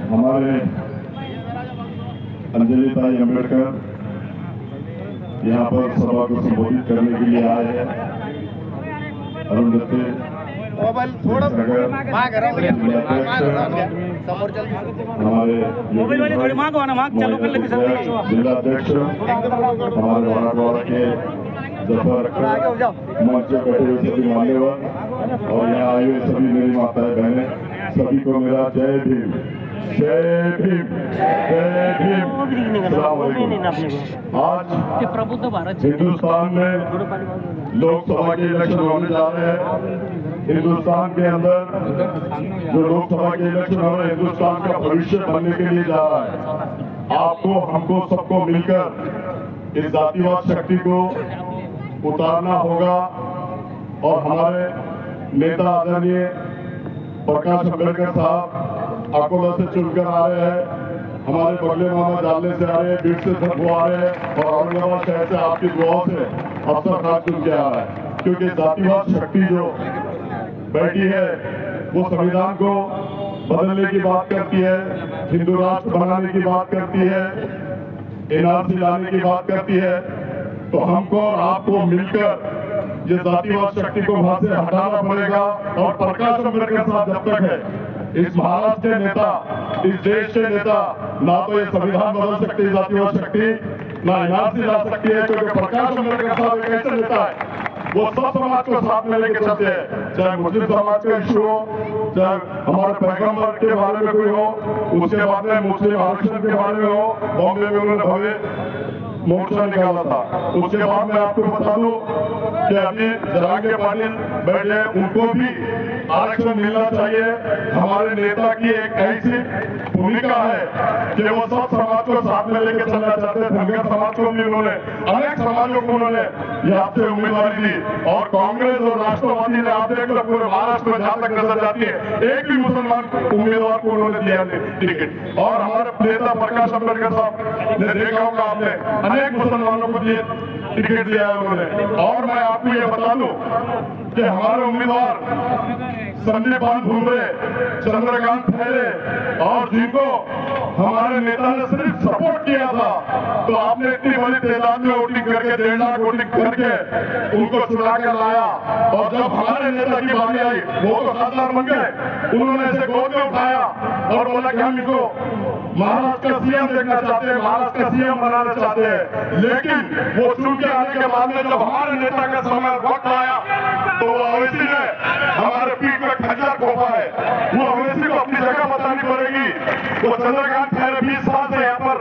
हमारे अंजलि ताई अम्बेडकर यहाँ पर सभा को संबोधित करने के लिए आए हैं। अरुण दत्ते हमारे जिलाध्यक्ष हमारे मराठवाड़ा के जफर मंच पर बैठे हुए सभी मान्यवर और यहाँ आए हुए सभी मेरी माताएं बहनें, सभी को मेरा जय भीम, जय भीम, जय भीम। आज हिंदुस्तान में लोकसभा के इलेक्शन होने जा रहे हैं। हिंदुस्तान के अंदर जो लोकसभा के इलेक्शन हो रहे हैं, हिंदुस्तान का भविष्य बनने के लिए जा रहा है। आपको, हमको, सबको मिलकर इस जातिवाद शक्ति को उतारना होगा और हमारे नेता आदरणीय प्रकाश अम्बेडकर साहब अकोला से चुनकर आ रहे हैं, हमारे बगले मामा जालने से आ रहे हैं, बीट से वो आ रहे हैं और औरंगाबाद शहर से आपकी दुआओं से अफसर खान चुन के आ रहा है। क्योंकि जातिवाद शक्ति जो बैठी है वो संविधान को बदलने की बात करती है, हिंदू राष्ट्र बनाने की बात करती है, एनआरसी लाने की बात करती है। तो हमको और आपको मिलकर ये जातिवाद शक्ति को वहां से हटाना पड़ेगा। और प्रकाश अम्बेडकर साहब जब तक है, इस महाराष्ट्र के नेता, इस देश के नेता, ना तो ये संविधान बदल सकते जातिवाद शक्ति, ना एनआरसी ला सकती है। क्योंकि प्रकाश अम्बेडकर साहब एक ऐसे नेता है, वो सब समाज को साथ में लेके चलते हैं, चाहे मुस्लिम समाज का इश्यू हो, चाहे हमारे पैगंबर के बारे में कोई हो, उसके बाद में मुस्लिम आरक्षण के बारे में हो। बॉम्बे में उन्होंने भव्य मोर्चा निकाला था। उसके बाद में आपको बता दूं कि अभी जरांगे पाटिल बैठे, उनको भी आरक्षण मिलना चाहिए। हमारे नेता की एक ऐसी भूमिका है कि वो सब समाज को साथ में लेकर चलना चाहते हैं। धनगर समाज को भी उन्होंने, अनेक समाजों को उन्होंने यहाँ से उम्मीदवारी दी। और कांग्रेस और राष्ट्रवादी ने, आप देख लो पूरे महाराष्ट्र में जहाँ तक नजर जाती है, एक भी मुसलमान उम्मीदवार को उन्होंने दिया टिकट। और हमारे नेता प्रकाश अम्बेडकर साहब ने देखा होगा आपने, अनेक मुसलमानों को दिए टिकट दिया है उन्होंने। और मैं आपको ये बता दूं कि हमारे उम्मीदवार संदीप भुमरे, चंद्रकांत खैरे, और जिनको हमारे नेता ने सिर्फ सपोर्ट किया था, तो आपने इतनी बड़ी तादाद में वोटिंग करके 1.5 लाख वोटिंग करके उनको चुना कर लाया। और जब हमारे नेता की बारी आई, वो तो सरदार बन गए, उन्होंने इसे गोद में उठाया और बोला कि हम इनको महाराष्ट्र का सीएम देखना चाहते हैं, महाराष्ट्र का सीएम बनाना चाहते हैं। लेकिन वो चुन के आने के बाद में जब हमारे नेता का समय वक्त आया, तो वो अवैसी ने हमारे पीठ में खंजर घोंपा है। वो अवैसी को अपनी जगह बतानी पड़ेगी। वो चंद्रकांत खैरे 20 साल से यहाँ पर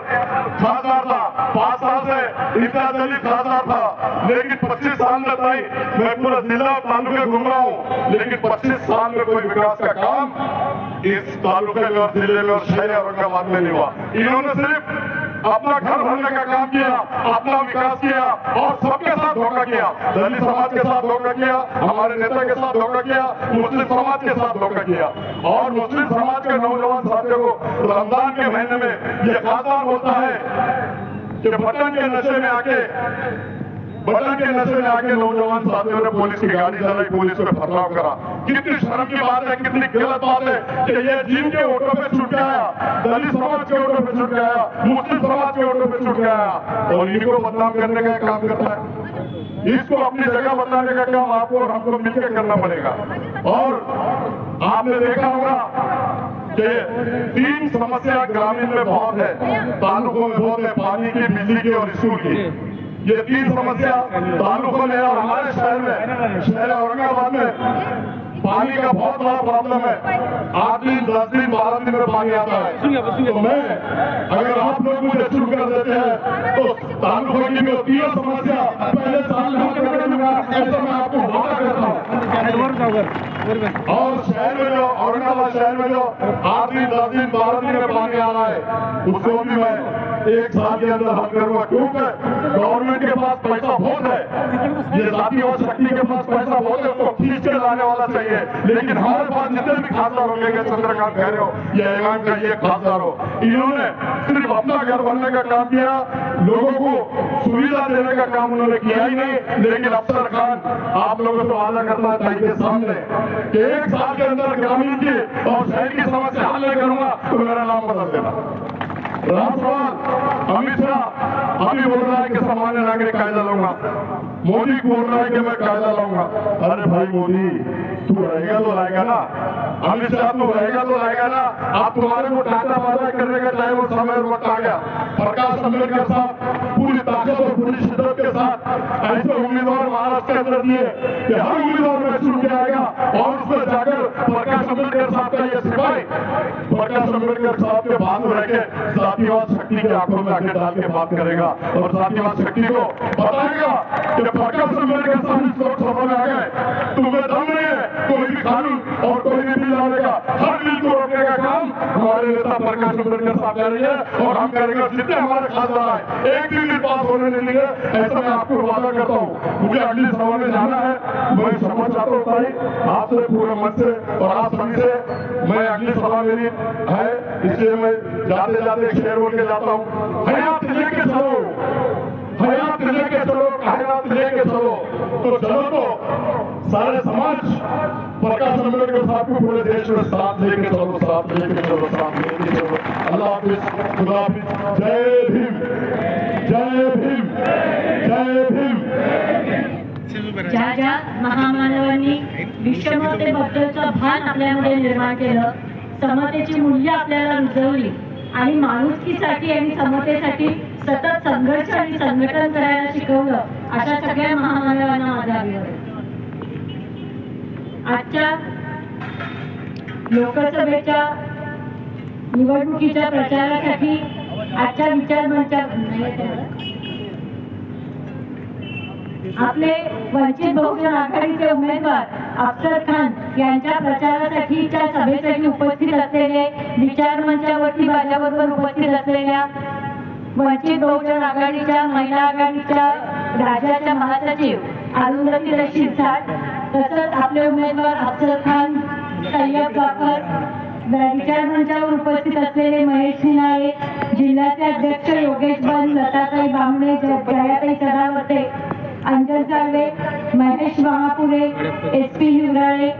खासदार था, 5 साल से इम्तियाज अली खासदार था, लेकिन 25 साल में भाई मैं पूरा जिला और तालुके घूम रहा हूँ, लेकिन 25 साल में कोई विकास का काम इस तालुके में और जिले में और शहर औरंगाबाद में नहीं हुआ। इन्होंने सिर्फ अपना घर भरने का काम किया, अपना विकास किया और सबके साथ धोखा किया। दलित समाज के साथ धोखा किया, हमारे नेता के साथ धोखा किया, मुस्लिम समाज के साथ धोखा किया। और मुस्लिम समाज के नौजवान साथियों को रमजान के महीने में ये खासदार होता है कि बटन के नशे में आके नौजवान साथियों ने पुलिस की गाड़ी चलाई, पुलिस पे पथराव करा। कितनी शर्म की बात है, कितनी गलत बात है कि ये जिनके वोटों पे छूट के आया, दलित समाज के वोटों पे छूट के आया, मुस्लिम समाज के वोटों पे छूट के आया, और इनको बदनाम करने का काम करता है। इसको अपनी जगह बताने का काम आपको और हमको मिलकर करना पड़ेगा। और आपने देखा होगा कि 3 समस्या ग्रामीण में बहुत है, तालुकों में बहुत है, पानी की, बिजली की और स्कूल की। ये 3 समस्या तालुकों में और हमारे शहर में, शहर औरंगाबाद में पानी का बहुत बड़ा प्रॉब्लम है। 8 दिन, 10 दिन, 12 दिन में पानी आता है। तो मैं, अगर आप लोग मुझे चुप कर देते हैं तो तालुकों की जो 3 समस्या पहले साल में हल कर दूंगा, ऐसा मैं आपको वादा करता हूँ। और शहर में जो, औरंगाबाद शहर में जो 8 दिन, 10 दिन, 12 दिन में पानी आ रहा है, उसको भी मैं 1 साल के अंदर हल करूंगा। क्योंकि गवर्नमेंट के पास पैसा बहुत है, ये जातिवाद शक्ति के पास पैसा बहुत है, उसको खींच कर लाने वाला चाहिए, लेकिन हमारे पास जितने भी खासदार होंगे, चंद्रकांत खैरे हो या इमाम का ये खासदार हो, इन्होंने सिर्फ अपना घर बनने का काम किया, लोगों को सुविधा देने का काम उन्होंने किया ही नहीं। लेकिन अफसर खान आप लोगों से वादा करना चाहिए के सामने कि 1 साल के अंदर ग्रामीण की और शहर की समस्या हल नहीं करूंगा तो मेरा नाम बदल देना। राष्ट्रवाद अमित शाह अभी बोल रहा है कि सामान्य नागरिक कायदा लाऊंगा, मोदी बोल रहा है कि मैं कायदा लाऊंगा। अरे भाई मोदी, तू रहेगा तो लाएगा ना, अमित शाह तू रहेगा तो लाएगा ना। आप तुम्हारे को टाटा वादा करने का टाइम और समय और वक्त आ गया। प्रकाश अंबेडकर साहब पूरी ताकत और पूरी शिद्दत के साथ ऐसे उम्मीदवार महाराष्ट्र के अंदर दिए कि हर उम्मीदवार में चुन के आएगा और उसमें जाकर प्रकाश अंबेडकर साहब का ये सिपाही प्रकाश अंबेडकर साहब के बाद रह के जातिवाद शक्ति के आंखों में आंखें डाल के बात करेगा और जातिवाद शक्ति को बताएगा कि प्रकाश अंबेडकर साहब इस लोकसभा में आ गए, तुम्हें दम नहीं है कोई भी कानून और कोई भी बिल लाने का, हर बिल को रोकने का काम हमारे नेता प्रकाश अंबेडकर साहब करेंगे और हम करेंगे। जितने हमारे खासदार आए एक भी बिल पास होने नहीं देंगे, ऐसा मैं आपको वादा करता हूँ। मुझे अगली सभा में जाना है, मैं समझ चाहता हूँ भाई आपसे पूरे मन से और आप सभी से, मैं अगली सभा मेरी है, इसलिए मैं जाते जाते एक शेर बोल के जाता हूँ, हयात लेके चलो, हयात लेके चलो, कायनात लेके चलो। तो चलो तो सारे समाज प्रकाश अंबेडकर साहब को पूरे देश में साथ लेके चलो, साथ लेके चलो, साथ लेके चलो। अल्लाह हाफिज, खुदा हाफिज, जय भीम, जय भीम, जय भीम। ज्या ज्या महामानवांनी विषमतेबद्दलचं भान आपल्यामध्ये निर्माण केलं, समतेची मूल्य आपल्याला रुजवली आणि माणुसकीसाठी आणि समतेसाठी सतत संघर्ष आणि संघटन करायला शिकवलं, अशा सगळ्या महामानवांना माझा अभिवादन। आजच्या लोकसभेच्या निवडणुकीच्या प्रचारासाठी आजच्या विचारमंचात आपले वंचित बहुजन आघाडीचे उमेदवार अफसर खान यांच्या प्रचारासाठीच्या सभेसाठी उपस्थित असलेले, विचारमंचावरती माझ्याबरोबर उपस्थित असलेल्या वंचित बहुजन आघाडीच्या महिला आघाडीच्या राज्याच्या महासचिव अरुंधती रशीद साठ, तसंच आपले उमेदवार अफसर खान, सय्यद जाफर, विचारमंचावर उपस्थित असलेले महेश नाळे, जिल्ह्याचे अध्यक्ष योगेश बन, लताताई बामणे, जयाताई सदावर्ते, अंजन साळवे, महेश महापुरे, SP हिवराळे,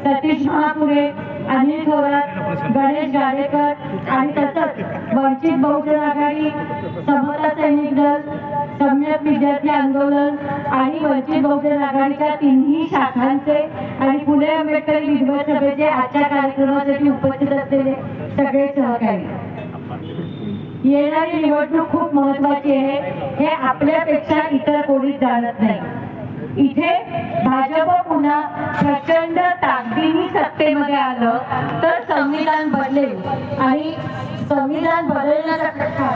सतीश महापुरे, अनिल थोरात, गणेश गाडेकर आणि तसंच वंचित बहुजन आघाडी, समता सैनिक दल, सम्यक विद्यार्थी आंदोलन आणि वंचित बहुजन आघाडीच्या तिन्ही शाखांचे आणि फुले आंबेडकरी विद्वत सभेचे आजच्या कार्यक्रमासाठी उपस्थित असलेले सगळे सहकारी, येणारी निवडणूक खूप महत्वाची आहे हे आपल्यापेक्षा इतर कोणीच जाणत नाही। इथे भाजप पुन्हा प्रचंड ताकदीने सत्तेमध्ये आलं तर संविधान बदलेल आणि संविधान बदलण्याचा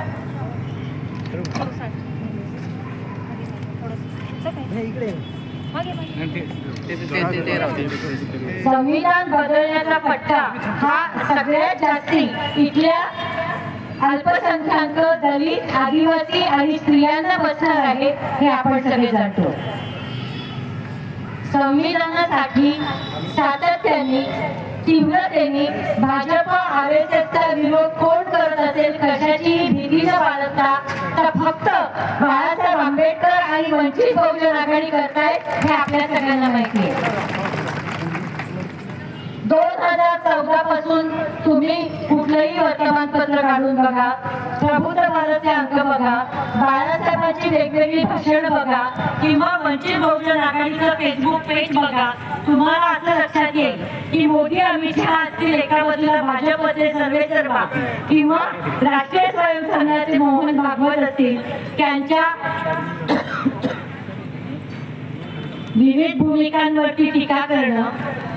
संविधान बदलण्याचा फटका हा सगळ्यात जास्ती इथल्या अल्पसंख्याक, दलित, आदिवासी आणि स्त्रियांना बसणार आहे हे आपण सगळे जाणतो। संविधानासाठी सातत्याने, तीव्रतेने भाजप RSSचा विरोध कोण करत असेल, कशाची भीती न बाळगता, तर फक्त बाळासाहेब आंबेडकर आणि वंचित बहुजन आघाडी करतायत हे आपल्या सगळ्यांना माहिती आहे। 2014 पासून तुम्ही कुठलंही वर्तमानपत्र काढून बघा, प्रबुद्ध भारतचे अंक बघा, बाळासाहेबांची वेगवेगळी भाषण बघा किंवा वंचित बहुजन आघाडीचं फेसबुक पेज बघा, तुम्हाला असं लक्षात येईल की मोदी अमित शहा असतील एका बाजूला, भाजपचे सर्वेसर्वा किंवा राष्ट्रीय स्वयंसेवकाचे मोहन भागवत असतील, त्यांच्या विविध भूमिकांवरती टीका करणं,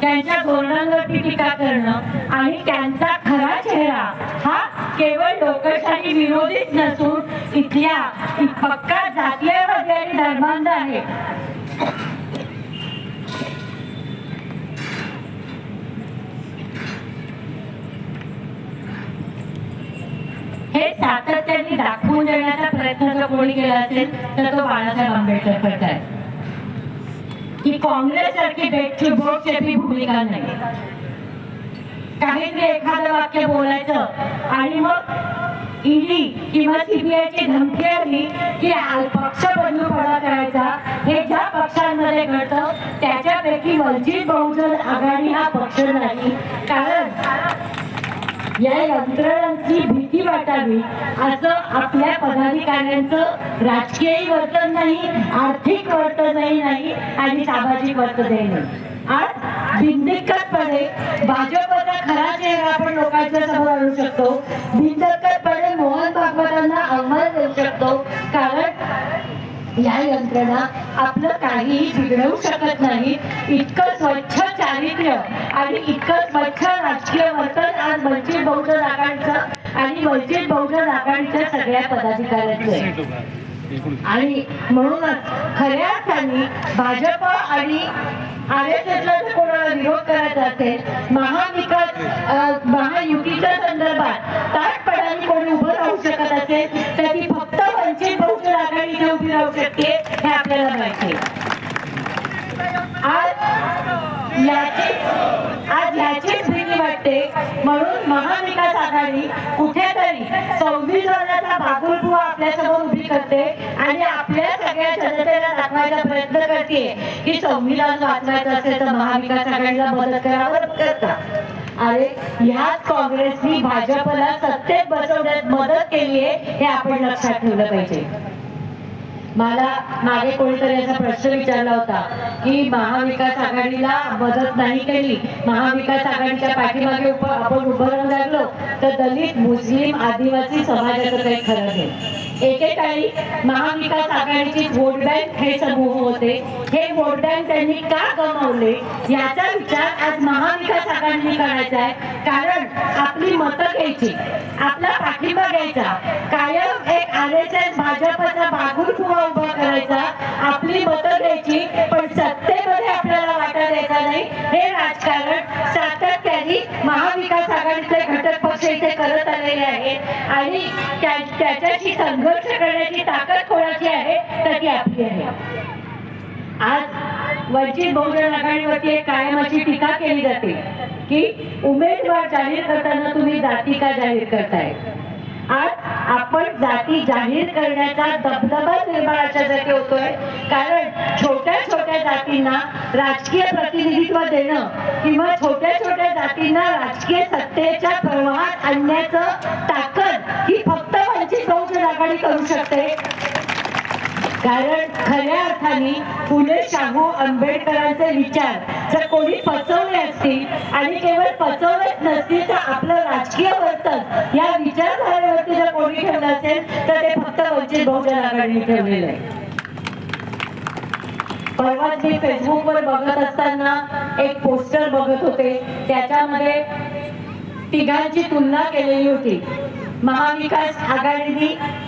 त्यांच्या धोरणांवरती टीका करणं आणि त्यांचा खरा चेहरा हा केवळ लोकशाही विरोधीच नसून इथल्या पक्का जातीयवादी आणि धर्मांध आहे। हे सातत्याने दाखवून देण्याचा प्रयत्न जर कोणी केला असेल तर तो बाळासाहेब आंबेडकर करतायत। की काँग्रेस सारखी बोटचेपी भूमिका नाही. काहीतरी एखादं वाक्य बोलायचं आणि मग ईडी किंवा सीबीआयची धमकी आली की पक्ष बदलूपणा करायचा. हे ज्या पक्षांमध्ये घडतं त्याच्यापैकी वंचित बहुजन आघाडी हा पक्ष नाही. कारण या यंत्रणांची भीती वाटावी असं आपल्या पदाधिकाऱ्यांचं राजकीय वर्तन नाही, आर्थिक वर्तनही नाही आणि सामाजिक वर्तनही नाही. आज बिनदिक्कतपणे भाजपचा खरा चेहरा आपण लोकांच्या समोर आणू शकतो. बिनदिक्कतपणे मोहन भागवतांना आव्हान देऊ शकतो. कारण या यंत्रणा आपलं काहीही बिघडवू शकत नाही. इतकं स्वच्छ चारित्र्य आणि इतकं स्वच्छ राजकीय वर्तन आज वंचित बहुजन आघाडीचं आणि वंचित बहुजन आघाडीच्या सगळ्या पदाधिकाऱ्यांचं. आणि म्हणूनच खऱ्या अर्थाने भाजप आणि RSSला जर कोणाला विरोध करायचा असेल, महायुतीच्या संदर्भात ताटपणाने कोणी उभं राहू शकत असेल तर ती फक्त वंचित बहुजन आघाडी इथे उभी राहू शकते हे आपल्याला माहिती आहे. आज याचीच भीती वाटते. म्हणून महाविकास आघाडी कुठेतरी संविधानाचा बागुलबुवा आपल्यासमोर उभी करते आणि आपल्या सगळ्या जनतेला दाखवायचा प्रयत्न करते की संविधान वाचवायचं असेल तर महाविकास आघाडीला मदत करावं करता. अरे ह्याच काँग्रेसनी भाजपला सत्तेत बसवण्यात मदत केली आहे हे आपण लक्षात ठेवलं पाहिजे. मला मागे कोणीतरी असा प्रश्न विचारला होता की महाविकास आघाडीला मदत नाही केली, महाविकास आघाडीच्या पाठीमागे आपण उभं राहून लागलो तर दलित, मुस्लिम, आदिवासी समाजाचं काही खरं नाही. एकेकाळी महाविकास आघाडीची वोट बँक हे समूह होते. हे वोट बँक त्यांनी का गमावले याचा विचार आज महाविकास आघाडीने करायचा आहे. कारण आपली मतं घ्यायची, आपला पाठिंबा घ्यायचा, कायम एक RSS भाजपचा बागुलबुवा उभा करायचा, आपली मतं घ्यायची, पण सत्तेमध्ये आपल्याला वाटा द्यायचा नाही. हे राजकारण सातत्याने महाविकास आघाडीचे घटक पक्ष इथे करत आलेले आहेत आणि त्याच्याशी संघर्ष करण्याची ताकद कोणाची आहे तर ती आपली आहे. आज वंचित बहुजन आघाडीवरती एक कायम अशी टीका केली जाते की उमेदवार जाहीर करताना तुम्ही जाती का जाहीर करताय. आज आपण जाती जाहीर करण्याचा दबदबा निर्माण अशासाठी होतोय कारण छोट्या छोट्या जातींना राजकीय प्रतिनिधित्व देणं किंवा छोट्या छोट्या जातींना राजकीय सत्तेच्या प्रवाहात आणण्याचं ताकद ही फक्त वंचित बहुजन आघाडी करू शकते. कारण खऱ्या अर्थाने फुले, शाहू, आंबेडकरांचे विचार जर कोणी पचवले असतील आणि केवळ पचवलेच नसतील तर आपलं राजकीय वर्तन या विचारधारेवरती जर कोणी ठेवलं असेल तर ते फक्त वंचित बहुजन आघाडीने ठेवलेलं आहे. परवाच मी फेसबुकवर बघत असताना एक पोस्टर बघत होते. त्याच्यामध्ये तिघांची तुलना केलेली होती. महाविकास आघाडीने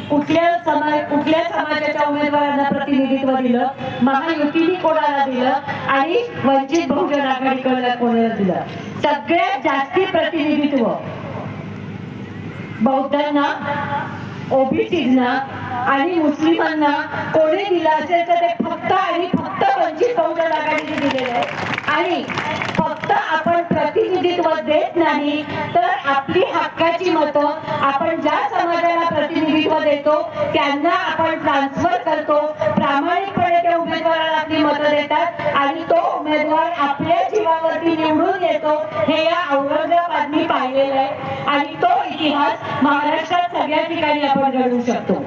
कुठल्या समाजाच्या उमेदवारांना प्रतिनिधित्व दिलं, महायुतीने कोणाला दिलं आणि वंचित बहुजन आघाडीकडे कोणाला दिलं. सगळ्यात जास्ती प्रतिनिधित्व बौद्धांना, ओबीसींना आणि मुस्लिमांना कोणी दिलं असेल तर ते फक्त आणि फक्त वंचित बहुजन आघाडीने दिलेलं आहे. आणि फक्त आपण प्रतिनिधित्व देत नाही तर आपली हक्काची मतं आपण ज्या समाजाला प्रतिनिधित्व देतो त्यांना आपण ट्रान्सफर करतो. प्रामाणिकपणे त्या उमेदवाराला आपली मतं देतात आणि तो उमेदवार आपल्या जीवावरती निवडून येतो. हे या औरंगाबादनी पाहिलेलं आहे आणि तो इतिहास महाराष्ट्रात सगळ्या ठिकाणी आपण घडवू शकतो.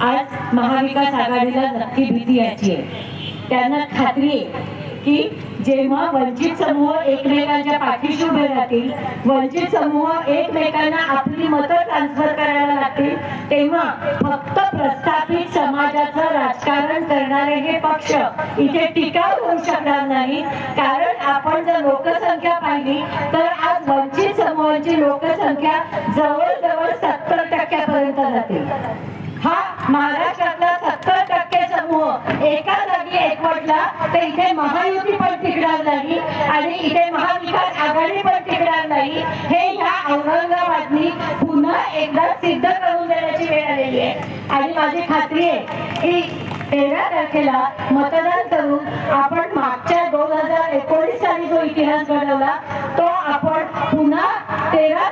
आज महाविकास आघाडीला नक्की भीती याची आहे. त्यांना खात्री आहे की जेव्हा वंचित समूह एकमेकांच्या पाठीशी उभे राहतील, वंचित समूह एकमेकांना आपली मतं ट्रान्सफर करायला लागतील तेव्हा फक्त प्रस्थापित समाजाचं राजकारण करणारे हे पक्ष इथे टिकाव होऊ शकणार नाही. कारण आपण जर लोकसंख्या पाहिली तर आज वंचित समूहाची लोकसंख्या जवळजवळ 70% जाते. हा महाराष्ट्रातला 70% समूह एका जागी एकवटला तर इथे महायुती पण टिकणार नाही आणि इथे महाविकास आघाडी पण टिकणार नाही. हे या औरंगाबादनी पुन्हा एकदा सिद्ध करून देण्याची वेळ आलेली आहे. आणि माझी खात्री आहे की 13 तारखेला मतदान करून आपण मागच्या 2019 साली जो इतिहास घडवला तो आपण पुन्हा 13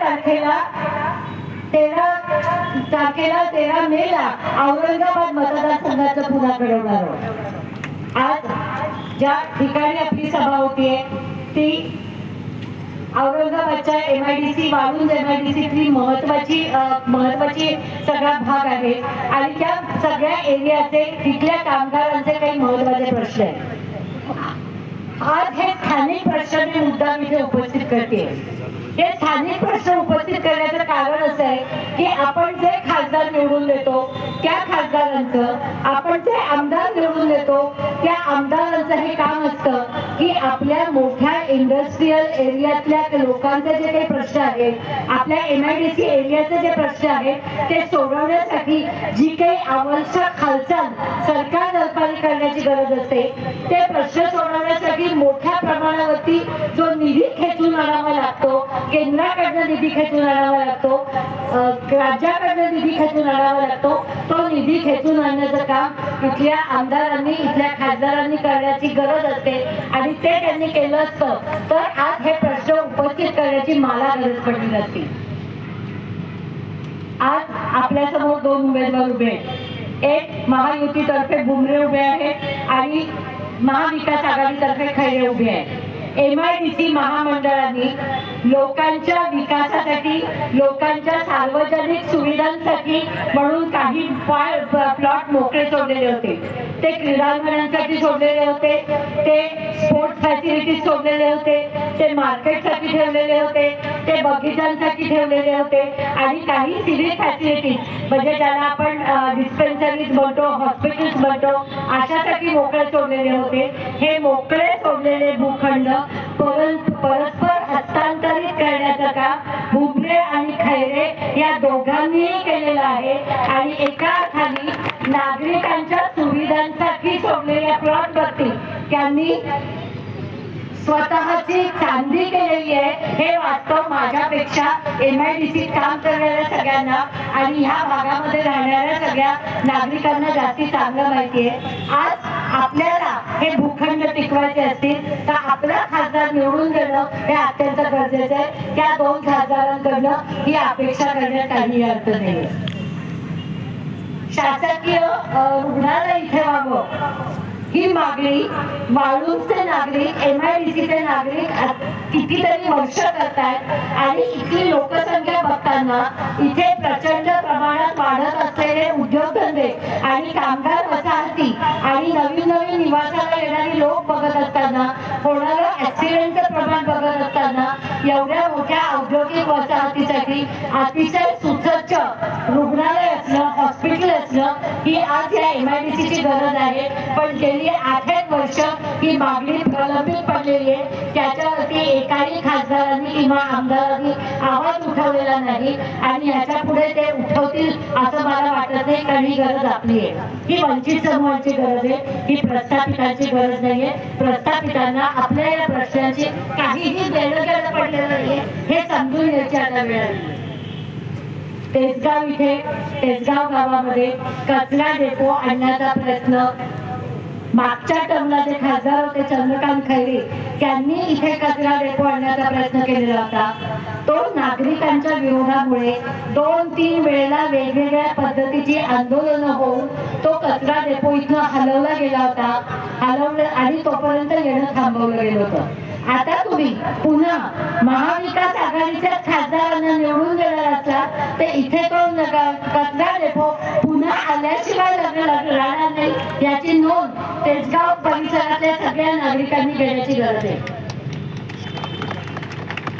मेला औरंगाबाद मतदारसंघाचं पुन्हा घडवणार आहोत. आज ज्या ठिकाणी आपली सभा होतीये ती औरंगाबादच्या MIDC वाळूंज MIDCतली महत्वाची सगळा भाग आहे आणि त्या सगळ्या एरियाचे तिथल्या कामगारांचे काही महत्वाचे प्रश्न आहेत. आज हे स्थानिक प्रश्न मी मुद्दा इथे उपस्थित करते. हे स्थानिक प्रश्न उपस्थित करण्याचं कारण असं आहे की आपण जे खासदार निवडून देतो त्या खासदारांचं, आपण जे आमदार निवडून देतो त्या आमदारांचं हे काम असतं की आपल्या मोठ्या इंडस्ट्रीयल एरियातल्या लोकांचे जे काही प्रश्न आहेत, आपल्या MIDC एरियाचे जे प्रश्न आहेत ते सोडवण्यासाठी जी काही आवश्यक हालचाल सरकार दरबारी करण्याची गरज असते ते प्रश्न सोडवण्यासाठी मोठ्या प्रमाणावरती जो निधी खेचून आणावा लागतो, केंद्राकडनं निधी खेचून आणावा लागतो, राज्याकडनं निधी खेचून आणावा लागतो, तो निधी खेचून आणण्याचं काम इथल्या आमदारांनी, इथल्या खासदारांनी करण्याची गरज असते आणि ते त्यांनी केलं असतं तर आज हे प्रश्न उपस्थित करण्याची मला गरज पडली नसती. आज आपल्यासमोर 2 उमेदवार उभे आहेत. एक महायुतीतर्फे बुमरे उभे आहेत आणि महाविकास आघाडीतर्फे खैरे उभे आहेत. MIDC महामंडळाने लोकांच्या विकासासाठी, लोकांच्या सार्वजनिक सुविधांसाठी म्हणून काही प्लॉट मोकळे सोडलेले होते. ते क्रीडांगणांसाठी सोडलेले होते, ते स्पोर्ट्स फॅसिलिटीज सोडलेले होते, ते मार्केटसाठी ठेवलेले होते, ते बगीचांसाठी ठेवलेले होते आणि काही सिव्हिल फॅसिलिटीज म्हणजे ज्याला आपण डिस्पेन्सरीज म्हणतो, हॉस्पिटल्स म्हणतो अशासाठी मोकळे सोडलेले होते. हे मोकळे सोडलेले भूखंड परस्पर हस्तांतरित करण्याचं काम बुमरे आणि खैरे या दोघांनीही केलेलं आहे आणि एका अर्थाने नागरिकांच्या सुविधांसाठी सोडलेल्या प्लॉटवरती त्यांनी स्वतःची चांदी केलेली आहे. हे वास्तव माझ्यापेक्षा MIDC काम करणाऱ्या सगळ्यांना आणि ह्या भागामध्ये राहणाऱ्या सगळ्या नागरिकांना जास्ती चांगलं माहिती आहे. आज आपल्याला हे भूखंड टिकवायचे असतील तर आपला खासदार निवडून देणं हे अत्यंत गरजेचं आहे. त्या 2 खासदारांकडनं ही अपेक्षा करण्यात काही अर्थ नाही. शासकीय रुग्णालय इथे व्हावं ही मागणी वाळूंजचे नागरिक, MIDCचे नागरिक कितीतरी वर्ष करतायत आणि इथली लोकसंख्या बघताना इथे प्रचंड प्रमाणात वाढत असलेले उद्योगधंदे आणि कामगार वसाहती आणि नवीन निवासाला येणारी लोक बघत असताना, होणारं ऍक्सिडेंटचं प्रमाण बघत असताना एवढ्या मोठ्या औद्योगिक वसाहतीसाठी अतिशय सुसज्ज रुग्णालय असणं, हॉस्पिटल असणं ही आज या MIDCची गरज आहे. पण गेली 8 वर्ष ही मागणी प्रलंबित पडलेली आहे. त्याच्यावरती एकाही खासदारांनी किंवा आमदारांनी आवाज उठवलेला नाही आणि याच्या पुढे ते उठवतील असं मला वाटत नाही. कारण ही गरज आपली आहे, ही वंचित समूहाची गरज आहे, ही प्रस्थापितांची गरज नाहीये. प्रस्थापितांना आपल्या या प्रश्नांची काहीही देणं पडलेलं नाहीये हे समजून घ्यायची आता वेळ आली. तेसगाव गावामध्ये कचरा डेपो आणण्याचा प्रयत्न मागच्या टर्मला जे खासदार होते चंद्रकांत खैरे त्यांनी इथे कचरा डेपो आणण्याचा प्रयत्न केलेला होता. तो नागरिकांच्या विरोधामुळे 2-3 वेळेला वेगवेगळ्या पद्धतीची आंदोलनं होऊन तो कचरा डेपो इथनं हलवला गेला होता आणि तोपर्यंत येणं थांबवलं गेलं होतं. आता तुम्ही पुन्हा महाविकास आघाडीच्या खासदारांना निवडून देणार असला तर इथे तो कचरा डेपो पुन्हा आल्याशिवाय राहणार नाही याची नोंद तेसगाव परिसरातल्या सगळ्या नागरिकांनी घेण्याची गरज आहे.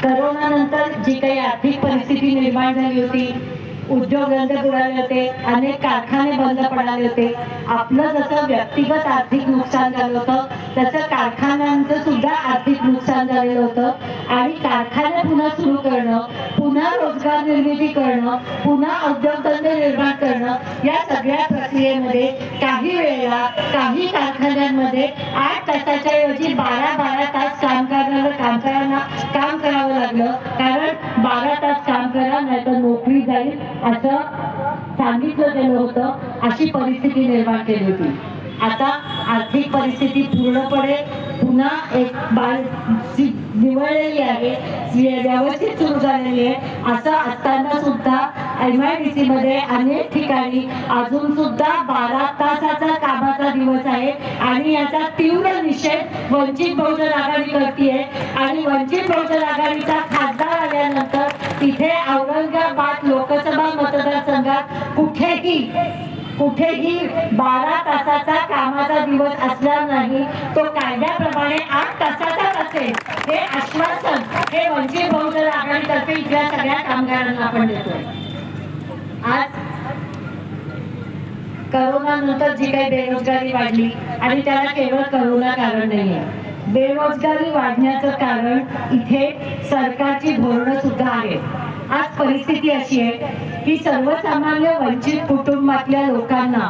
करोना नंतर जी काही आर्थिक परिस्थिती निर्माण झाली होती, उद्योगधंदे बुडाले होते, अनेक कारखाने बंद पडाले होते. आपलं जसं व्यक्तिगत आर्थिक नुकसान झालं होतं तसं कारखान्यांचं सुद्धा आर्थिक नुकसान झालेलं होतं आणि कारखाने पुन्हा सुरू करणं, पुन्हा रोजगार निर्मिती करणं, पुन्हा उद्योगधंदे निर्माण करणं या सगळ्या प्रक्रियेमध्ये काही वेळेला काही कारखान्यांमध्ये 8 तासाच्या ऐवजी 12 तास काम करणाऱ्यांना काम करावं लागलं. कारण 12 तास काम करा नाहीतर नोकरी जाईल असं सांगितलं गेलं होतं. अशी परिस्थिती निर्माण केली होती. आता आर्थिक परिस्थिती पूर्णपणे पुन्हा एक निवळलेली आहे, व्यवस्थित सुरू झालेली आहे. असं असताना सुद्धा MIDC मध्ये अनेक ठिकाणी अजून सुद्धा 12 तासाचा कामाचा दिवस आहे आणि याचा तीव्र निषेध वंचित बहुजन आघाडी करते. आणि वंचित बहुजन आघाडीचा खासदार आल्यानंतर तिथे औरंगाबाद लोकसभा मतदारसंघात कुठेही 12 तासाचा कामाचा दिवस असणार नाही, तो कायद्याप्रमाणे 8 तासाचाच असेल, हे आश्वासन हे वंचित बहुजन आघाडीतर्फे इथल्या सगळ्या कामगारांना आपण देतोय. आज करोना नंतर जी काही बेरोजगारी वाढली आणि त्याला केवळ करोना कारण नाहीये, बेरोजगारी वाढण्याचं कारण इथे सरकारची धोरणं सुद्धा आहेत. आज परिस्थिती अशी आहे की सर्वसामान्य वंचित कुटुंबातल्या लोकांना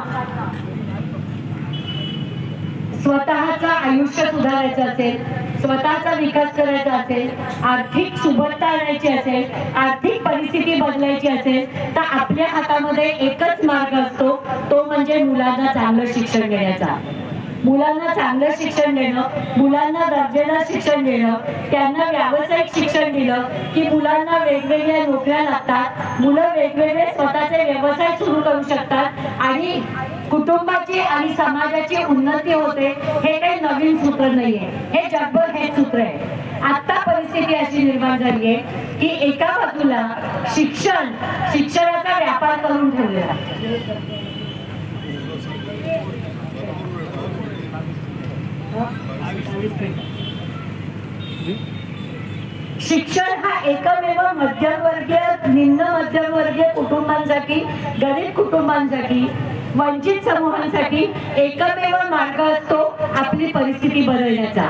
स्वतःचं आयुष्य सुधारायचं असेल, स्वतःचा विकास करायचा असेल, आर्थिक सुबत्ता आणायची असेल, आर्थिक परिस्थिती बदलायची असेल, तर आपल्या हातामध्ये एकच मार्ग असतो, तो म्हणजे मुलांना चांगलं शिक्षण देण्याचा. मुलांना चांगलं शिक्षण देणं, मुलांना दर्जेदार शिक्षण देणं, त्यांना व्यावसायिक शिक्षण दिलं की मुलांना वेगवेगळ्या नोकऱ्या लागतात, मुलं वेगवेगळे स्वतःचे व्यवसाय सुरू करू शकतात आणि कुटुंबाची आणि समाजाची उन्नती होते. हे काही नवीन सूत्र नाहीये, हे जगभर हे सूत्र आहे. आता परिस्थिती अशी निर्माण झाली आहे की एका बाजूला शिक्षणाचा व्यापार करून ठेवलेला, शिक्षण हा एकमेव मध्यमवर्गीय, निम्न मध्यमवर्गीय कुटुंबांसाठी, गरीब कुटुंबांसाठी, वंचित समूहांसाठी एकमेव मार्ग असतो आपली परिस्थिती बदलण्याचा.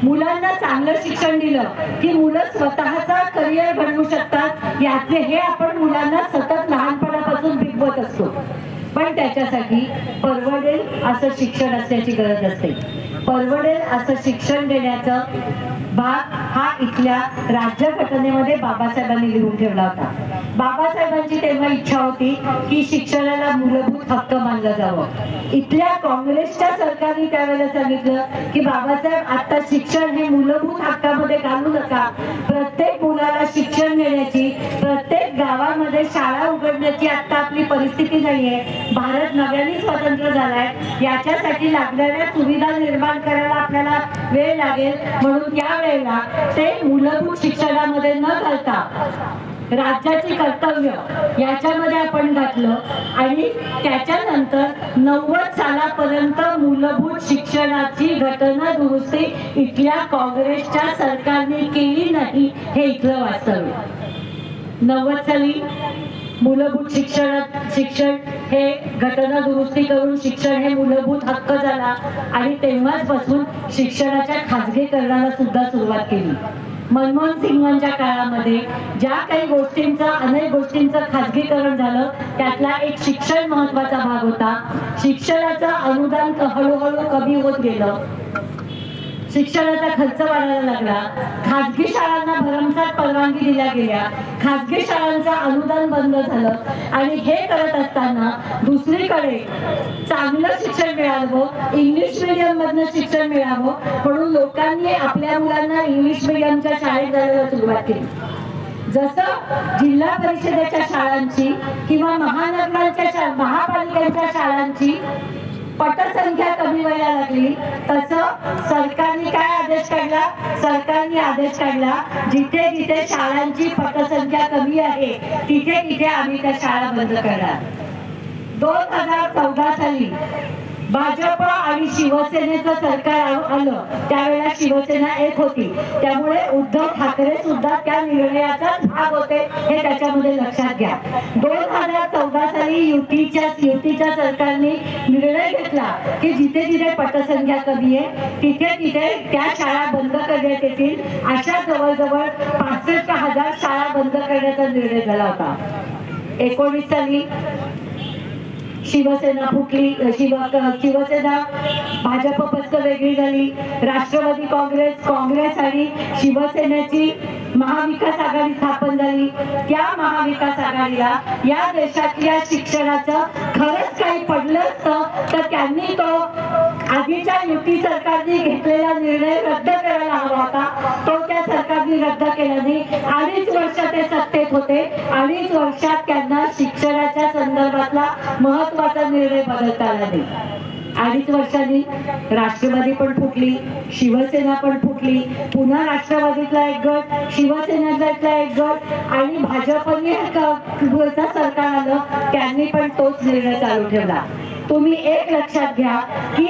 मुलांना चांगलं शिक्षण दिलं की मुलं स्वतःचा करिअर घडवू शकतात, याचे हे आपण मुलांना सतत लहानपणापासून बिंबवत असतो. पण त्याच्यासाठी परवडेल असं शिक्षण असण्याची गरज असते. परवडेल असं शिक्षण देण्याचा भाग हा इथल्या राज्यघटनेमध्ये बाबासाहेबांनी लिहून ठेवला होता. बाबासाहेबांची तेव्हा इच्छा होती की शिक्षणाला मूलभूत हक्क मानलं जावं. इथल्या काँग्रेसच्या सरकारने त्यावेळेला सांगितलं की बाबासाहेब, आता शिक्षण हे मूलभूत हक्कामध्ये घालू नका, प्रत्येक मुलाला शिक्षण देण्याची, प्रत्येक गावामध्ये शाळा उघडण्याची आता आपली परिस्थिती नाहीये. भारत नव्याने स्वतंत्र झालाय, याच्यासाठी लागणाऱ्या सुविधा निर्माण करायला आपल्याला वेळ लागेल, म्हणून यावेळेला ते मूलभूत शिक्षणामध्ये न घालता राज्याची कर्तव्य याच्यामध्ये आपण घातलं आणि त्याच्यानंतर 90 सालापर्यंत मूलभूत शिक्षणाची घटना दुरुस्ती इथल्या काँग्रेसच्या सरकारने केली नाही, हे इथलं वास्तव. 90 साली मूलभूत शिक्षण हे घटना दुरुस्ती करून शिक्षण हे मूलभूत हक्क झाला आणि तेव्हाच पासून शिक्षणाच्या खाजगीकरणाला सुद्धा सुरुवात केली. मनमोहन सिंगांच्या काळामध्ये ज्या काही अनेक गोष्टींचं खाजगीकरण झालं, त्यातला एक शिक्षण महत्वाचा भाग होता. शिक्षणाचं अनुदान हळूहळू कमी होत गेलं, शिक्षणाचा खर्च वाढायला लागला, खाजगी शाळांना भरमसाठ परवानगी दिल्या गेल्या, खाजगी शाळांचं अनुदान बंद झालं आणि हे करत असताना दुसरीकडे चांगलं शिक्षण मिळावं, इंग्लिश मीडियम मधनं शिक्षण मिळावं म्हणून लोकांनी आपल्या मुलांना इंग्लिश मीडियमच्या शाळेत जायला सुरुवात केली. जसं जिल्हा परिषदेच्या शाळांची किंवा महापालिकेच्या शाळांची पटसंख्या कमी व्हायला लागली, तसं सरकारने काय आदेश काढला? सरकारने आदेश काढला जिथे जिथे शाळांची पटसंख्या कमी आहे तिथे तिथे आम्ही त्या शाळा बंद करणार. 2014 साली भाजप आणि शिवसेनेचं सरकार आलं, त्यावेळेला शिवसेना एक होती, त्यामुळे उद्धव ठाकरे सुद्धा त्या निर्णयाचाच भाग होते, हे त्याच्यामध्ये लक्षात घ्या. 2014 साली युतीच्या सरकारने निर्णय घेतला की जिथे जिथे पटसंख्या कमी आहे तिथे तिथे त्या शाळा बंद करण्यात येतील. अशा जवळजवळ 65,000 शाळा बंद करण्याचा निर्णय झाला होता. 19 साली शिवसेना फुटली, शिवसेना भाजप पक्ष वेगळी झाली, राष्ट्रवादी काँग्रेस आणि शिवसेनेची महाविकास आघाडी स्थापन झाली, त्या महाविकास आघाडीला या देशातल्या शिक्षणाचं खरंच काही पडलं असतं तर त्यांनी तो आधीच्या युती सरकारने घेतलेला निर्णय रद्द करायला हवा होता. तो त्या सरकारने रद्द केला नाही. 2.5 वर्ष ते सत्तेत होते. 2.5 वर्षात त्यांना शिक्षणाच्या संदर्भातला महत्वाचा निर्णय बदलता आला नाही. 2.5 वर्षांनी राष्ट्रवादी पण फुटली, शिवसेना पण फुटली, पुन्हा राष्ट्रवादीतला एक गट, शिवसेनेतला एक गट आणि भाजपने सरकार आलं, त्यांनी पण तोच निर्णय चालू ठेवला. तुम्ही एक लक्षात घ्या की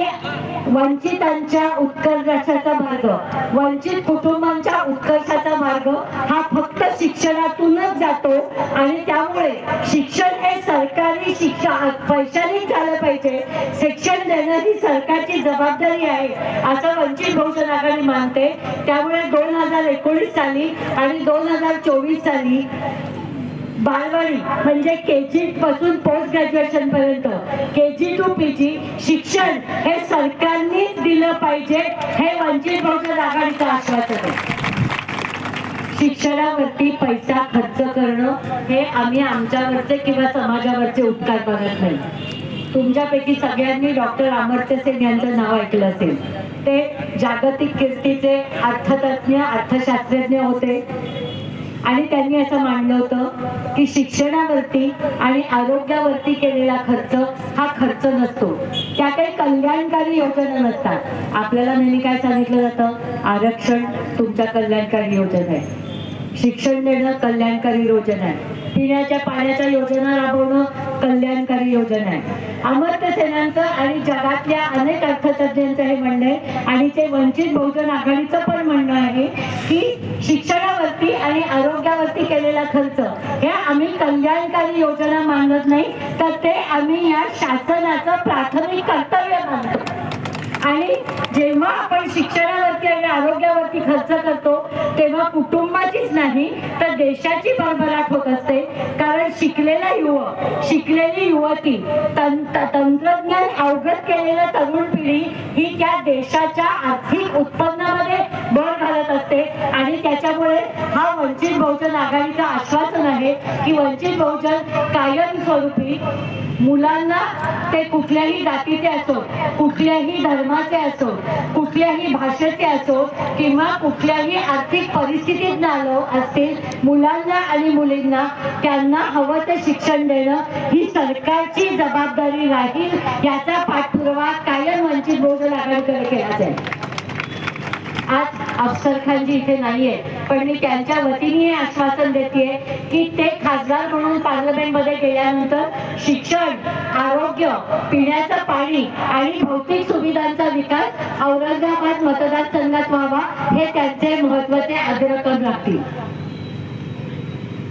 वंचितांच्या उत्कर्षाचा मार्ग, वंचित कुटुंबांच्या उत्कर्षाचा मार्ग हा फक्त शिक्षणातूनच जातो आणि त्यामुळे शिक्षण हे सरकारी शिक्षण पैशाने झालं पाहिजे. शिक्षण देणं ही सरकारची जबाबदारी आहे असं वंचित बहुजन आघाडी मानते. त्यामुळे 2019 साली आणि 2024 साली बालवाडी म्हणजे केजी पासून पोस्ट ग्रॅज्युएशन पर्यंत, केजी टू पीजी शिक्षण हे सरकारनेच दिलं पाहिजे, हे वंचित बहुजन आघाडीचं आश्वासन आहे. शिक्षणावरती पैसा खर्च करणं हे आम्ही आमच्यावरचे किंवा समाजावरचे उपकार बघत नाही. तुमच्यापैकी सगळ्यांनी डॉक्टर अमर्त्य सेन यांचं नाव ऐकलं असेल. ते जागतिक कीर्तीचे अर्थतज्ञ, अर्थशास्त्रज्ञ होते आणि त्यांनी असं मांडलं होतं की शिक्षणावरती आणि आरोग्यावरती केलेला खर्च हा खर्च नसतो, त्या काही कल्याणकारी योजना नसतात. आपल्याला नेहमी काय सांगितलं जातं, आरक्षण तुमच्या कल्याणकारी योजना आहे, शिक्षण देणं कल्याणकारी योजना आहे, पिण्याच्या पाण्याच्या योजना राबवणं कल्याणकारी योजना आहे. अमर्त्य सेनांचं आणि जगातल्या अनेक अर्थतज्ञांचं हे म्हणणं आहे आणि ते वंचित बहुजन आघाडीचं पण म्हणणं आहे की शिक्षणावरती आणि आरोग्यावरती केलेला खर्च हे आम्ही कल्याणकारी योजना मानत नाही, तर ते आम्ही या शासनाचं प्राथमिक कर्तव्य मानतो. आणि जेव्हा आपण शिक्षणावरती आणि आरोग्यावरती खर्च करतो तेव्हा कुटुंबाचीच नाही तर देशाची भरभराट होत असते. कारण शिकलेला युवक, शिकलेली युवती, तंत्रज्ञान अवगत केलेलं तरुण पिढी ही त्या देशाच्या आर्थिक उत्पन्नामध्ये भर घालत असते आणि त्याच्यामुळे हा वंचित बहुजन आघाडीचं आश्वासन आहे की वंचित बहुजन कायमस्वरूपी मुलांना, ते कुठल्याही जातीचे असो, कुठल्याही धर्माचे असो, कुठल्याही भाषेचे असो किंवा कुठल्याही आर्थिक परिस्थितीत आलो असतील, मुलांना आणि मुलींना त्यांना हवं ते शिक्षण देणं ही सरकारची जबाबदारी राहील. याचा पाठपुरावा कायम वंचित बहुजन आघाडीकडे केला जाईल. आज अफसर खानजी इथे नाहीये, पण मी त्यांच्या वतीने हे आश्वासन देते की ते खासदार म्हणून पार्लमेंटमध्ये गेल्यानंतर शिक्षण, आरोग्य, पिण्याचं पाणी आणि भौतिक सुविधांचा विकास औरंगाबाद मतदारसंघात व्हावा हे त्यांचे महत्वाचे आग्रह राहतील.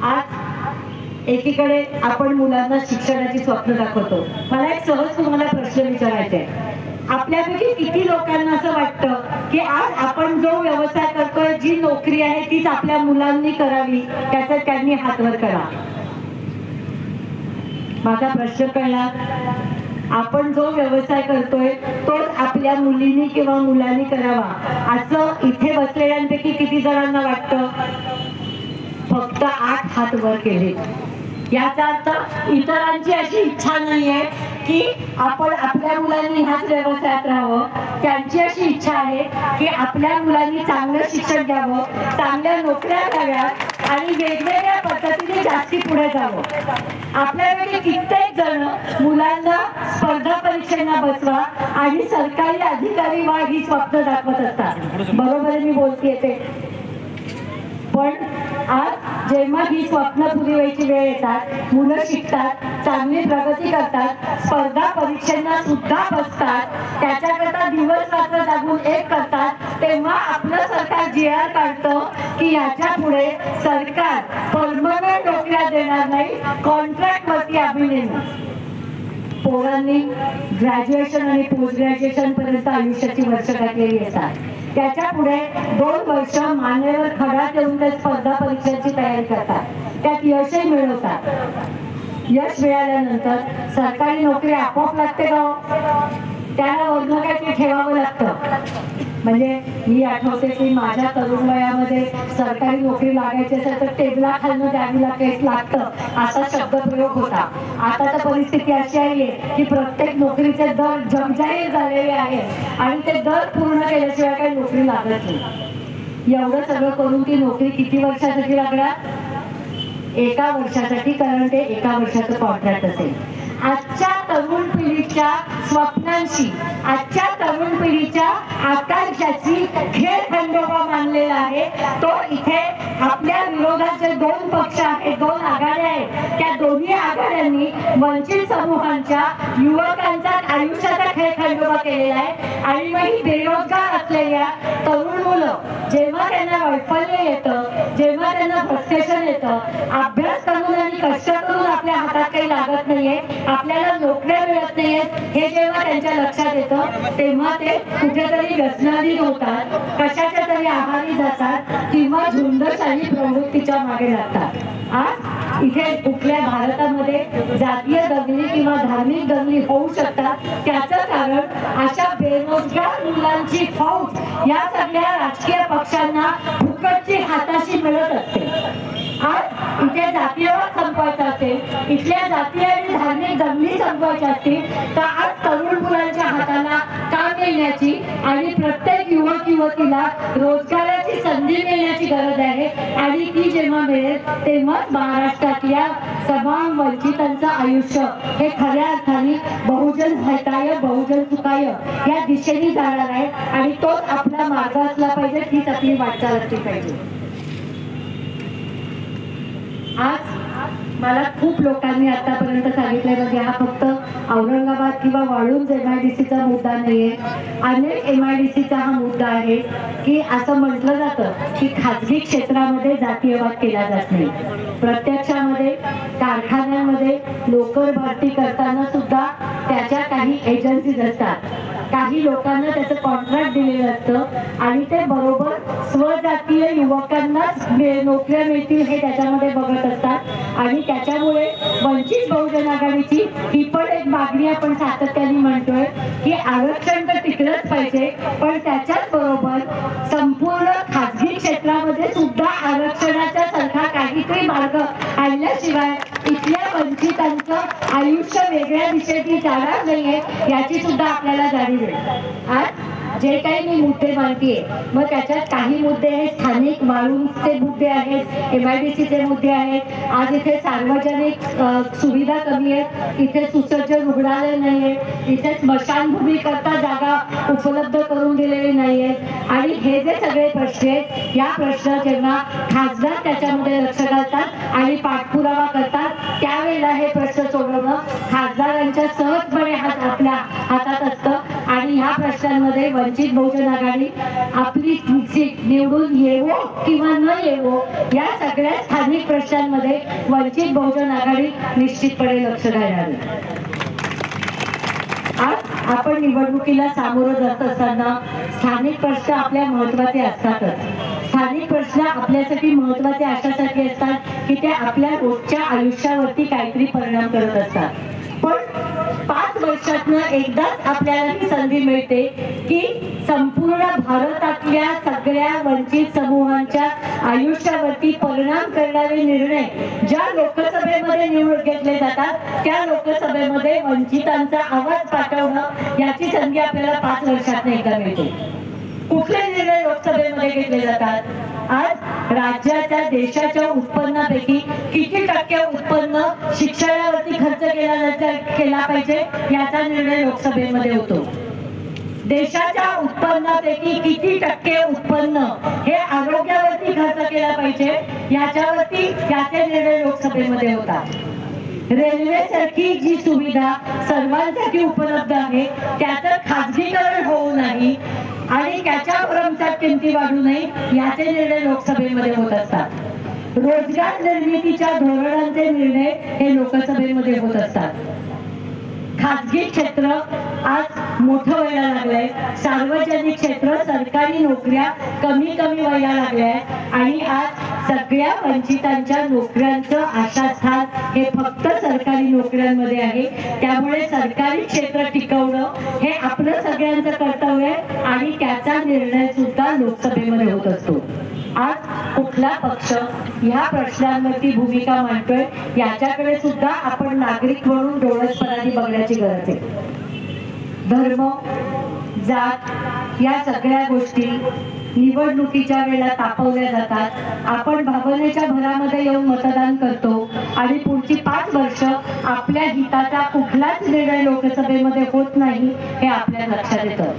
आज एकीकडे आपण मुलांना शिक्षणाची स्वप्न दाखवतो. मला एक सहज तुम्हाला प्रश्न विचारायचा आहे. आपल्यापैकी किती लोकांना असं वाटतं की आज आपण जो व्यवसाय करतोय, जी नोकरी आहे तीच आपल्या मुलांनी करावी, त्याचा त्यांनी हात वर करा. माझा प्रश्न कळला. आपण जो व्यवसाय करतोय तोच आपल्या मुलींनी किंवा मुलांनी करावा असं इथे बसलेल्यांपैकी किती जणांना वाटतं? फक्त 8 हात वर केले. याचा अर्थ इतरांची अशी इच्छा नाहीये की आपण आपल्या मुलांनी ह्याच व्यवसायात राहावं. त्यांची अशी इच्छा आहे की आपल्या मुलांनी चांगलं शिक्षण घ्यावं, चांगल्या नोकऱ्या घ्याव्यात आणि वेगवेगळ्या पद्धतीने जास्ती पुढे जावं. आपल्याकडे कित्येक जण मुलांना स्पर्धा परीक्षांना बसवा आणि सरकारी अधिकारी व्हा ही स्वप्न दाखवत असतात. बरोबर मी बोलतेय ते. पण आज जेव्हा ही स्वप्न पुरी व्हायची वेळ येतात, मुलं शिकतात, चांगली प्रगती करतात, स्पर्धा परीक्षांना सुद्धा बसतात, त्याच्याकरता दिवस रात्र जागून एक करतात, तेव्हा आपलं सरकार GR काढतं की याच्या पुढे सरकार परमनंट नोकऱ्या देणार नाही, कॉन्ट्रॅक्ट वरती अभिनय. पोरांनी ग्रॅज्युएशन आणि पोस्ट ग्रॅज्युएशन पर्यंत आयुष्याची वर्ष घातलेली असतात. त्याच्या पुढे 2 वर्ष मानेवर खडा ठेवून ते स्पर्धा परीक्षांची तयारी करतात, त्यात यशही मिळवतात. यश मिळाल्यानंतर सरकारी नोकरी आपोआप लागते का? त्याला वर्ण काहीतरी ठेवावं लागतं. म्हणजे मी आठवते की माझ्या तरुण वयामध्ये सरकारी नोकरी लागायची असेल तर टेबलाखालनं द्यावी लागतं असा शब्दप्रयोग होता. आता तर परिस्थिती अशी आहे की प्रत्येक नोकरीचे दर जगजाहीर झालेले आहेत आणि ते दर पूर्ण केल्याशिवाय काही नोकरी लागत नाही. एवढं सगळं करून ती नोकरी किती वर्षासाठी लागणार? 1 वर्षासाठी, कारण ते 1 वर्षाचं कॉन्ट्रॅक्ट असेल. आजच्या तरुण पिढीच्या स्वप्नांशी, आजच्या तरुण पिढीच्या आकांक्षाची खेळखंडोबा मानलेला आहे तो इथे आपल्या विरोधात जे 2 पक्ष आहेत, 2 आघाड्या आहेत, त्या दोन्ही आघाड्यांनी वंचित समूहांच्या युवकांचा आयुष्याचा खेळखंडोबा केलेला आहे. आणि मग ही बेरोजगार असलेल्या तरुण मुलं जेव्हा त्यांना वैफल्य येतं, जेव्हा त्यांना फ्रस्ट्रेशन येतं, अभ्यास करून आणि कष्ट करून आपल्या हातात काही लागत नाहीये, आपल्याला नोकऱ्या मिळत नाहीयेत, हे जेव्हा त्यांच्या लक्षात येतं तेव्हा ते कुठेतरी व्यसनाधीन होतात, कशाच्या तरी आहारी जातात किंवा झुंडशाही प्रवृत्तीच्या मागे लागतात. आज इथे कुठल्या भारतामध्ये जातीय दंगली किंवा धार्मिक दंगली होऊ शकतात, त्याचं कारण अशा बेरोजगार मुलांची फौज या सगळ्या राजकीय पक्षांना फुकटची हाताशी मिळत असते. आज इथे जातीयवाद संपवायचा असेल, इथल्या जातीय आणि धार्मिक दंगली संपवायच्या असतील तर आज तरुण मुलांच्या हाताला काम मिळण्याची आणि प्रत्येक युवक युवतीला रोजगाराची संधी मिळण्याची गरज आहे. आणि ती जेव्हा मिळेल तेव्हाच महाराष्ट्रातल्या समान वंचितांचं आयुष्य हे खऱ्या अर्थाने बहुजन हिताय बहुजन सुखाय या दिशेने जाणार आहे आणि तोच आपला मार्ग असला पाहिजे, तीच आपली वाटचाल असली पाहिजे. आज मला खूप लोकांनी आतापर्यंत सांगितलंय, म्हणजे हा फक्त औरंगाबाद किंवा वाळूंज MIDCचा मुद्दा नाहीये, अनेक MIDCचा हा मुद्दा आहे की असं म्हटलं जातं की खाजगी क्षेत्रामध्ये जातीयवाद केला जात नाही. प्रत्यक्षामध्ये कारखान्यांमध्ये नोकर भरती करताना सुद्धा त्याच्या काही एजन्सीज असतात, काही लोकांना त्याचं कॉन्ट्रॅक्ट दिलेलं असतं आणि ते बरोबर स्वजातीय युवकांनाच नोकऱ्या मिळतील हे त्याच्यामध्ये बघत असतात. आणि त्याच्यामुळे वंचित बहुजन आघाडीची ही पण एक मागणी आपण सातत्याने म्हणतोय की आरक्षण तर टिकलंच पाहिजे, पण त्याच्याच बरोबर संपूर्ण खाजगी क्षेत्रामध्ये सुद्धा आरक्षणाच्या सारखा काहीतरी मार्ग आणल्याशिवाय इथल्या वंचितांचं आयुष्य वेगळ्या दिशेने जाणार नाहीये याची सुद्धा आपल्याला जाणीव आहे. आज जे काही मी मुद्दे मांडतीये मग त्याच्यात काही मुद्दे आहेत स्थानिक वाळूंचे मुद्दे आहेत, MIDCचे मुद्दे आहेत. आज इथे सार्वजनिक सुविधा कमी आहेत, इथे सुसज्ज रुग्णालय नाहीये, इथे स्मशानभूमी करता जागा उपलब्ध करून दिलेली नाहीये. आणि हे जे सगळे प्रश्न आहेत या प्रश्न जेव्हा खासदार त्याच्यामध्ये लक्ष घालतात आणि पाठपुरावा करतात त्यावेळेला हे प्रश्न सोडवणं खासदारांच्या सहजपणे आपल्या हातात असतं. आणि ह्या प्रश्नांमध्ये वंचित बहुजन आघाडी आपली सीट निवडून येवो किंवा न येवो या सगळ्या स्थानिक प्रश्नांमध्ये वंचित बहुजन आघाडी निश्चितपणे लक्ष घालणार आहे. आज आपण निवडणुकीला सामोरं जात असताना स्थानिक प्रश्न आपल्या महत्वाचे असतातच. स्थानिक प्रश्न आपल्यासाठी महत्वाचे अशासाठी असतात की ते आपल्या रोजच्या आयुष्यावरती काहीतरी परिणाम करत असतात. पण 5 वर्षातनं एकदाच आपल्याला ही संधी मिळते की संपूर्ण भारतातल्या सगळ्या वंचित समूहांच्या आयुष्यावरती परिणाम करणारे निर्णय ज्या लोकसभेमध्ये घेतले जातात त्या लोकसभेमध्ये वंचितांचा आवाज पाठवणं याची संधी आपल्याला 5 वर्षातनं एकदा मिळते. कुठले निर्णय लोकसभेमध्ये घेतले जातात? आज राज्याच्या देशाच्या उत्पन्नापैकी किती टक्के उत्पन्न शिक्षणावरती खर्च केला पाहिजे याचा निर्णय लोकसभेमध्ये होतो. देशाच्या उत्पन्नापैकी किती टक्के उत्पन्न हे आरोग्यावरती खर्च केला पाहिजे याचे निर्णय लोकसभेमध्ये होतात. रेल्वे सारखी जी सुविधा सर्वांसाठी उपलब्ध आहे त्याचं खाजगीकरण होऊ नये आणि त्याच्या भरमसाठ किमती वाढू नये याचे निर्णय लोकसभेमध्ये होत असतात. रोजगार निर्मितीच्या धोरणांचे निर्णय हे लोकसभेमध्ये होत असतात. खाजगी क्षेत्र आज मोठं व्हायला लागलंय, सार्वजनिक क्षेत्र सरकारी नोकऱ्या कमी व्हायला लागल्या आणि आज सगळ्या वंचितांच्या नोकऱ्यांचं आशास्थान हे फक्त सरकारी नोकऱ्यांमध्ये आहे. त्यामुळे सरकारी क्षेत्र टिकवणं हे आपलं सगळ्यांचं कर्तव्य आहे आणि त्याचा निर्णय सुद्धा लोकसभेमध्ये होत असतो. आज कुठला पक्ष ह्या प्रश्नांवरती भूमिका मांडतोय याच्याकडे सुद्धा आपण नागरिक म्हणून डोळसपणाने बघण्याची गरज आहे. धर्म, जात या सगळ्या गोष्टी निवडणुकीच्या वेळेला तापवल्या जातात. आपण भावनेच्या भरामध्ये येऊन मतदान करतो आणि पुढची 5 वर्ष आपल्या हिताचा कुठलाच निर्णय लोकसभेमध्ये होत नाही हे आपल्या लक्षात येतं.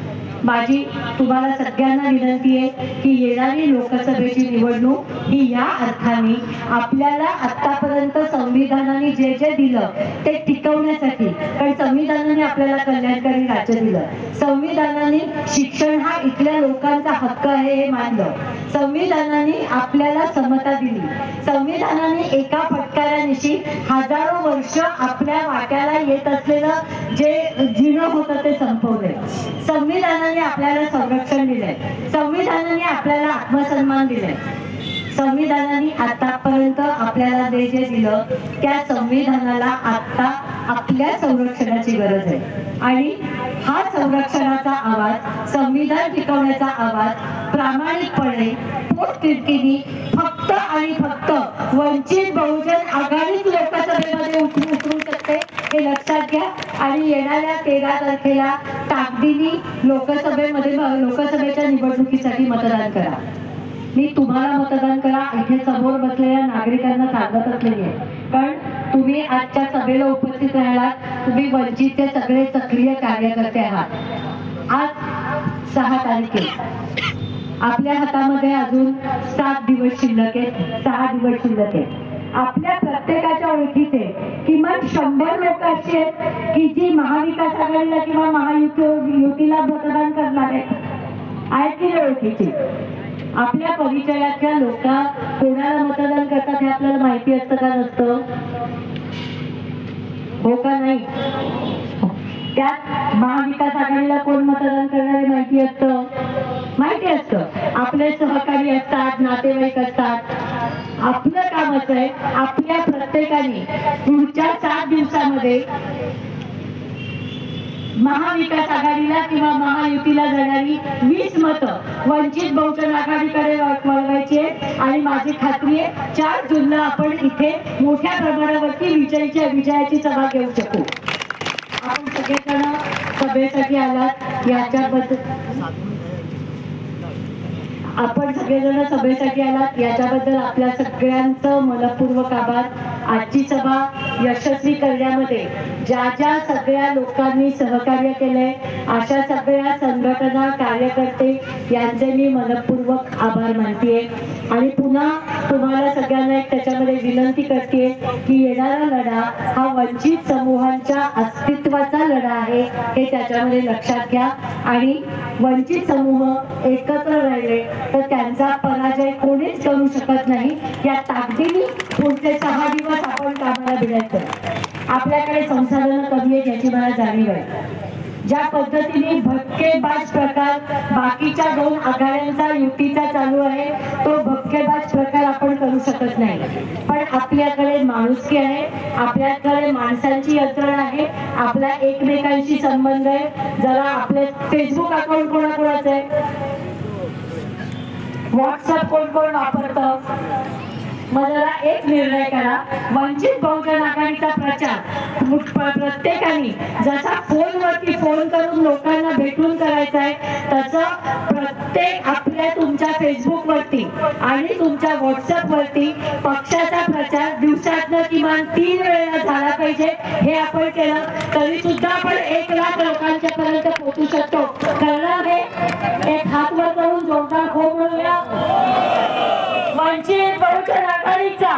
माझी तुम्हाला सगळ्यांना विनंती आहे की येणारी लोकसभेची निवडणूक ही या अर्थाने आपल्याला आतापर्यंत संविधानाने जे जे दिलं ते टिकवण्यासाठी, कारण संविधानाने आपल्याला कल्याणकारी राज्य दिलं, संविधानाने शिक्षण हा इथल्या लोकांचा हक्क आहे हे मानलं, संविधानाने आपल्याला समता दिली, संविधानाने एका फटकाऱ्यानिशी हजारो वर्ष आपल्या वाट्याला येत असलेलं जे जिणं होतं ते संपवलंय, संविधानाने आपल्याला संरक्षण दिलंय, संविधानाने आपल्याला आत्मसन्मान दिलाय, संविधानाने आतापर्यंत आपल्याला जे जे दिलं त्या संविधानाला आता आपल्या संरक्षणाची गरज आहे. आणि हा संरक्षणाचा आवाज, संविधान टिकवण्याचा आवाज प्रामाणिकपणे पोटतिडकीने फक्त आणि फक्त वंचित बहुजन आघाडीच लोकसभेमध्ये उतरू शकते हे लक्षात घ्या. आणि येणाऱ्या 13 तारखेला ताकदीने लोकसभेच्या निवडणुकीसाठी मतदान करा. मी तुम्हाला मतदान करा इथे समोर बसलेल्या नागरिकांना सांगत असलेली आहे, कारण तुम्ही आजच्या सभेला उपस्थित राहिलात, तुम्ही वंचितचे सगळे सक्रिय कार्यकर्ते आहात. आज 6 तारीख आहे, आपल्या हातामध्ये अजून 7 दिवस शिल्लक आहेत, 6 दिवस शिल्लक आहेत. आपल्या प्रत्येकाच्या ओळखीचे किमान 100 लोक असे आहेत की जी महाविकास आघाडीला किंवा महायुतीला मतदान करणार आहेत की ओळखीची. आपल्या परिचयाच्या लोक कोणाला मतदान करतात हे आपल्याला माहिती असतं का नसतं? हो का नाही? त्यात महाविकास आघाडीला कोण मतदान करणारे माहिती असतं? माहिती असतं. आपले सहकारी असतात, नातेवाईक असतात. आपलं काम असं आहे आपल्या प्रत्येकाने पुढच्या 7 दिवसामध्ये महाविकास आघाडीला किंवा महायुतीला जाणारी 20 मतं वंचित बहुजन आघाडीकडे वळवायची आहे. आणि माझी खात्री आहे 4 जूनला आपण इथे मोठ्या प्रमाणावरती विजयाची सभा घेऊ शकू. आपण सगळेजण सभेसाठी आलात याच्याबद्दल आपल्या सगळ्यांचं मनपूर्वक आभार. आजची सभा यशस्वी करण्यामध्ये ज्या ज्या सगळ्या लोकांनी सहकार्य केलंय अशा सगळ्या संघटना, कार्यकर्ते यांचे मी मनपूर्वक आभार मानतेय. आणि पुन्हा तुम्हाला सगळ्यांना एक त्याच्यामध्ये विनंती करते की येणारा लढा हा वंचित समूहांच्या अस्तित्वाचा लढा आहे हे त्याच्यामध्ये लक्षात घ्या. आणि वंचित समूह एकत्र राहिले तर त्यांचा पराजय कोणीच करू शकत नाही. या ताकदीने पुढचे 6 दिवस आपण कामाला भिडायचं. आपल्याकडे संसाधनं कमी आहेत याची मला जाणीव आहे. ज्या पद्धतीने भपकेबाज प्रकार बाकीच्या 2 आघाड्यांचा युतीचा चालू आहे तो भपकेबाज प्रकार आपण करू शकत नाही. पण आपल्याकडे माणुसकी आहे, आपल्याकडे माणसांची यंत्रणा आहे, आपला एकमेकांशी संबंध आहे. जरा आपले फेसबुक अकाउंट कोणाकोणाचं आहे, व्हॉट्सअप कोण कोण वापरतं, मग जरा एक निर्णय करा. वंचित बहुजन आघाडीचा प्रचार प्रत्येकाने जसा फोनवरती फोन करून लोकांना भेटून करायचा आहे तसं प्रत्येक आपल्या तुमच्या फेसबुक वरती आणि तुमच्या व्हॉट्सअप वरती पक्षाचा प्रचार दिवसातनं किमान 3 वेळा झाला पाहिजे. हे आपण केलं तरी सुद्धा आपण 1 लाख लोकांच्या पर्यंत पोहोचू शकतो. करणार हे एक हात वर करून जोरदार हो म्हणूया. वंचित बहुजन आघाडीचा